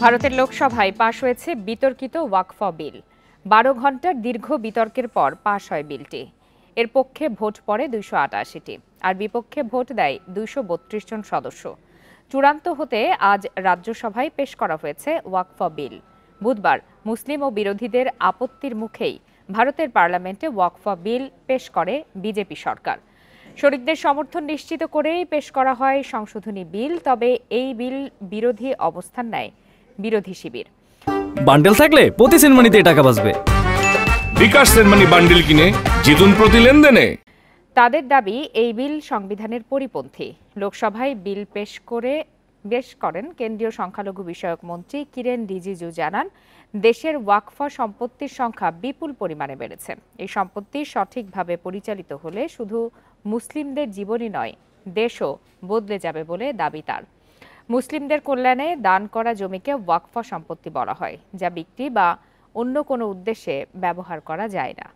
ভারতের লোকসভায় পাশ হয়েছে বিতর্কিত ওয়াকফ বিল। ১২ ঘন্টার দীর্ঘ বিতর্কের পর পাশ হয় বিলটি। এর পক্ষে ভোট পড়ে ২৮৮টি, আর বিপক্ষে ভোট দেয় ২৩২ জন সদস্য। চূড়ান্ত হতে আজ রাজ্যসভায় পেশ করা হয়েছে ওয়াকফ বিল। বুধবার মুসলিম ও বিরোধীদের আপত্তির মুখেই ভারতের পার্লামেন্টে ওয়াকফ বিল পেশ করে বিজেপি সরকার। শরিকদের সমর্থন নিশ্চিত করেই পেশ করা হয় সংশোধনী বিল। তবে এই বিল বিরোধী অবস্থান নেয় বিরোধী শিবির। বান্ডেল থাকলে প্রতি সেনমানিতে টাকা বাঁচবে। বিকাশ সেনমানি বান্ডেল কিনে জিতুন প্রতি লেনদেনে। তাদের দাবি এই বিল সংবিধানের পরিপন্থী। লোকসভায় বিল পেশ করেন কেন্দ্রীয় সংখ্যালঘু বিষয়ক মন্ত্রী কিরেন রিজিজু জানান, দেশের ওয়াকফ সম্পত্তির সংখ্যা বিপুল পরিমাণে বেড়েছে। এই সম্পত্তি সঠিকভাবে পরিচালিত হলে শুধু মুসলিমদের জীবনই নয়, দেশও বদলে যাবে বলে দাবি তার। মুসলিমদের কল্যাণে দান করা জমিকে ওয়াকফ সম্পত্তি বলা হয়, যা বিক্রি বা অন্য কোনো উদ্দেশ্যে ব্যবহার করা যায় না।